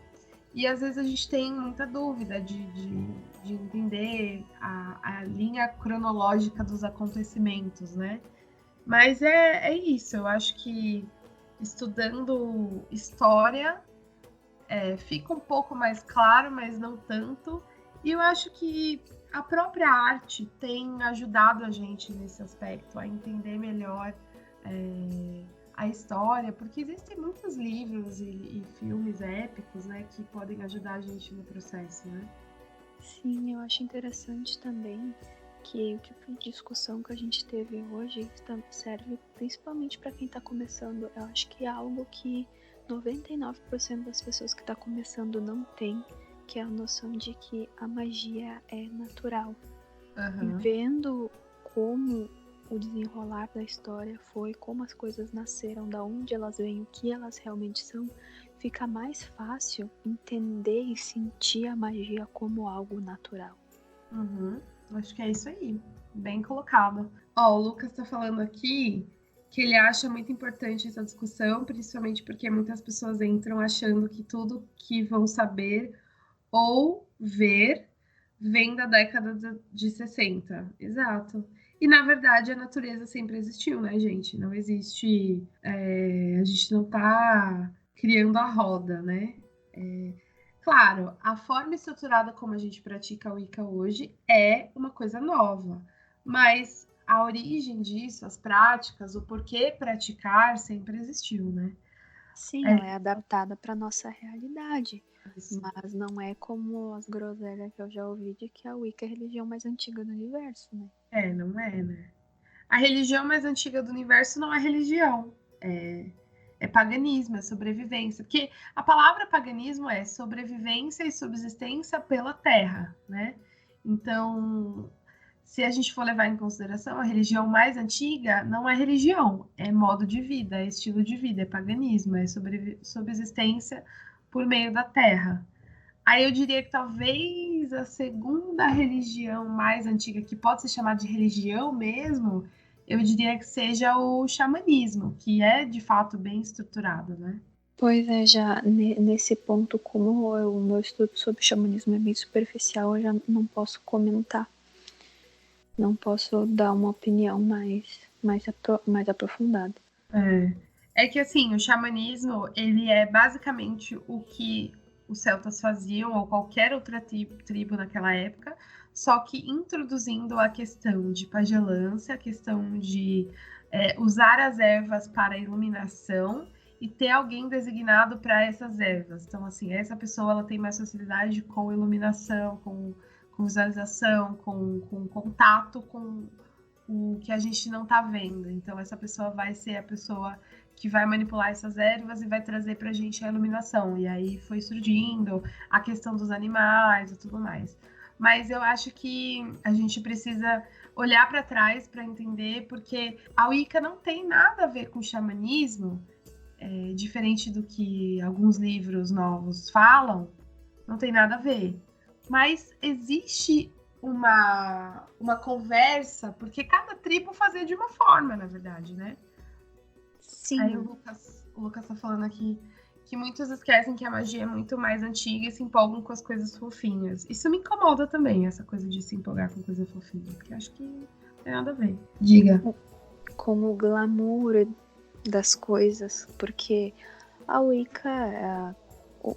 E às vezes a gente tem muita dúvida de entender a linha cronológica dos acontecimentos, né? Mas é isso, eu acho que estudando história fica um pouco mais claro, mas não tanto. E eu acho que a própria arte tem ajudado a gente nesse aspecto, a entender melhor a história, porque existem muitos livros e filmes épicos, né, que podem ajudar a gente no processo, né? Sim, eu acho interessante também que o tipo de discussão que a gente teve hoje serve principalmente para quem está começando. Eu acho que é algo que 99% das pessoas que está começando não tem, que é a noção de que a magia é natural. Uhum. E vendo como o desenrolar da história foi, como as coisas nasceram, da onde elas vêm, o que elas realmente são, fica mais fácil entender e sentir a magia como algo natural. Uhum. Acho que é isso aí, bem colocado. O Lucas está falando aqui que ele acha muito importante essa discussão, principalmente porque muitas pessoas entram achando que tudo que vão saber ou ver vem da década de 60. Exato. E, na verdade, a natureza sempre existiu, né, gente? Não existe... a gente não tá criando a roda, né? Claro, a forma estruturada como a gente pratica a Wicca hoje é uma coisa nova, mas a origem disso, as práticas, o porquê praticar sempre existiu, né? Sim, ela é adaptada para nossa realidade. Isso. Mas não é como as groselhas que eu já ouvi de que a Wicca é a religião mais antiga do universo, né? Não é, né? A religião mais antiga do universo não é religião. É paganismo, é sobrevivência. Porque a palavra paganismo é sobrevivência e subsistência pela terra, né? Então, se a gente for levar em consideração, a religião mais antiga não é religião, é modo de vida, é estilo de vida, é paganismo, é subsistência por meio da terra. Aí eu diria que talvez a segunda religião mais antiga, que pode ser chamada de religião mesmo, eu diria que seja o xamanismo, que é de fato bem estruturado, né? Pois é, já nesse ponto, como o meu estudo sobre xamanismo é bem superficial, eu já não posso comentar. Não posso dar uma opinião mais aprofundada. É que assim, o xamanismo, ele é basicamente o que os celtas faziam, ou qualquer outra tribo naquela época, só que introduzindo a questão de pagelância, a questão de usar as ervas para iluminação e ter alguém designado para essas ervas. Então, assim, essa pessoa ela tem mais facilidade com iluminação, com visualização, com contato com o que a gente não está vendo. Então, essa pessoa vai ser a pessoa que vai manipular essas ervas e vai trazer para a gente a iluminação. E aí foi surgindo a questão dos animais e tudo mais. Mas eu acho que a gente precisa olhar para trás para entender, porque a Wicca não tem nada a ver com xamanismo, diferente do que alguns livros novos falam, não tem nada a ver. Mas existe uma conversa, porque cada tribo fazia de uma forma, na verdade, né? Sim. Aí o Lucas tá falando aqui que muitos esquecem que a magia é muito mais antiga e se empolgam com as coisas fofinhas. Isso me incomoda também, essa coisa de se empolgar com coisa fofinha, porque acho que não tem nada a ver. Diga. Com o glamour das coisas, porque a Wicca,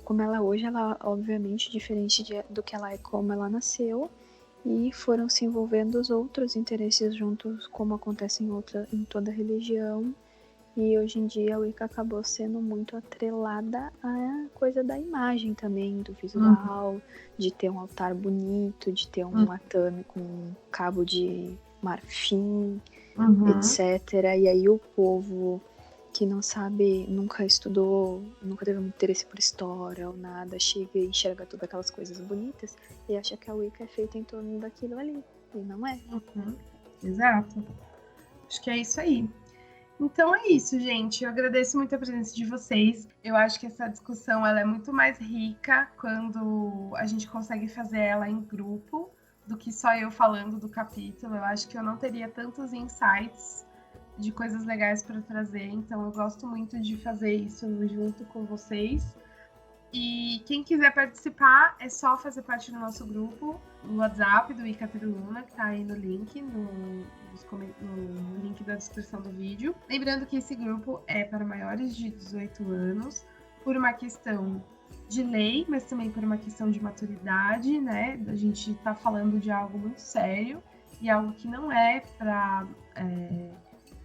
como ela é hoje, ela é obviamente diferente do que ela é como ela nasceu, e foram se envolvendo os outros interesses juntos, como acontece em toda religião. E hoje em dia a Wicca acabou sendo muito atrelada à coisa da imagem também, do visual, de ter um altar bonito, de ter um atame com um cabo de marfim, etc. E aí o povo que não sabe, nunca estudou, nunca teve um interesse por história ou nada, chega e enxerga todas aquelas coisas bonitas e acha que a Wicca é feita em torno daquilo ali. E não é. Exato. Acho que é isso aí. Então é isso, gente. Eu agradeço muito a presença de vocês. Eu acho que essa discussão ela é muito mais rica quando a gente consegue fazer ela em grupo do que só eu falando do capítulo. Eu acho que eu não teria tantos insights de coisas legais para trazer. Então eu gosto muito de fazer isso junto com vocês. E quem quiser participar, é só fazer parte do nosso grupo no WhatsApp do Icaterluna, que tá aí no link, no link da descrição do vídeo. Lembrando que esse grupo é para maiores de 18 anos, por uma questão de lei, mas também por uma questão de maturidade, né? A gente tá falando de algo muito sério e algo que não é para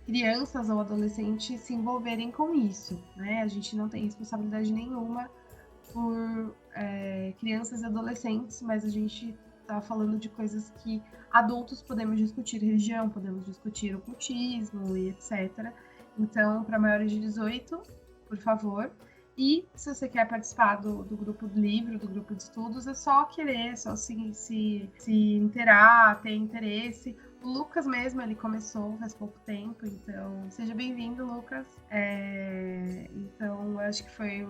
crianças ou adolescentes se envolverem com isso, né? A gente não tem responsabilidade nenhuma por crianças e adolescentes, mas a gente tá falando de coisas que adultos podemos discutir, religião, podemos discutir ocultismo e etc. Então, para maiores de 18, por favor. E se você quer participar do grupo do livro, do grupo de estudos, é só querer, é só se interar, ter interesse. O Lucas mesmo, ele começou faz pouco tempo, então seja bem-vindo, Lucas. Então, acho que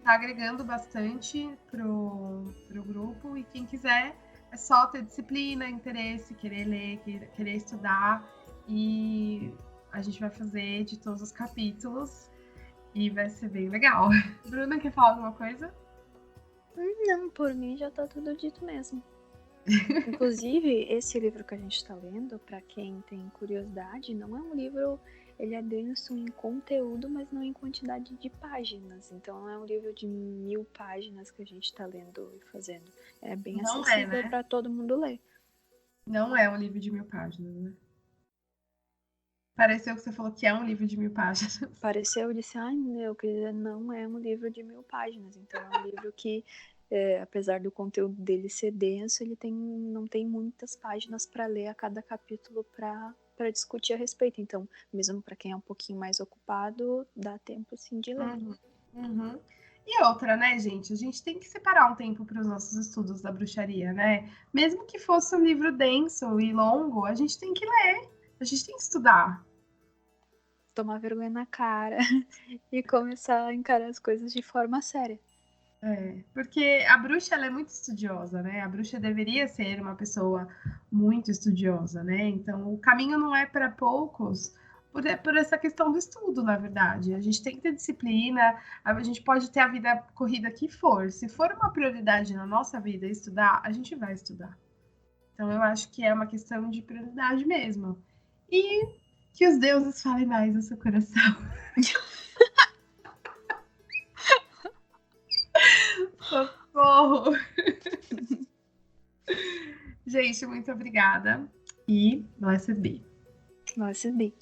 tá agregando bastante pro grupo, e quem quiser é só ter disciplina, interesse, querer ler, querer estudar, e a gente vai fazer de todos os capítulos e vai ser bem legal. Bruna, quer falar alguma coisa? Não, por mim já tá tudo dito mesmo. Inclusive, esse livro que a gente tá lendo, para quem tem curiosidade, não é um livro... Ele é denso em conteúdo, mas não em quantidade de páginas. Então, não é um livro de 1000 páginas que a gente está lendo e fazendo. É bem acessível, né? Para todo mundo ler. Não é um livro de 1000 páginas, né? Pareceu que você falou que é um livro de 1000 páginas. Pareceu, eu disse, eu queria dizer, não é um livro de 1000 páginas. Então, é um livro que, apesar do conteúdo dele ser denso, ele não tem muitas páginas para ler a cada capítulo para discutir a respeito. Então, mesmo para quem é um pouquinho mais ocupado, dá tempo sim de ler. E outra, né, gente? A gente tem que separar um tempo para os nossos estudos da bruxaria, né? Mesmo que fosse um livro denso e longo, a gente tem que ler, a gente tem que estudar. Tomar vergonha na cara e começar a encarar as coisas de forma séria. Porque a bruxa ela é muito estudiosa, né? A bruxa deveria ser uma pessoa muito estudiosa, né? Então, o caminho não é para poucos, por essa questão do estudo, na verdade. A gente tem que ter disciplina, a gente pode ter a vida corrida que for. Se for uma prioridade na nossa vida estudar, a gente vai estudar. Então, eu acho que é uma questão de prioridade mesmo. E que os deuses falem mais no seu coração. Socorro! Gente, muito obrigada. E blessed be. Blessed be.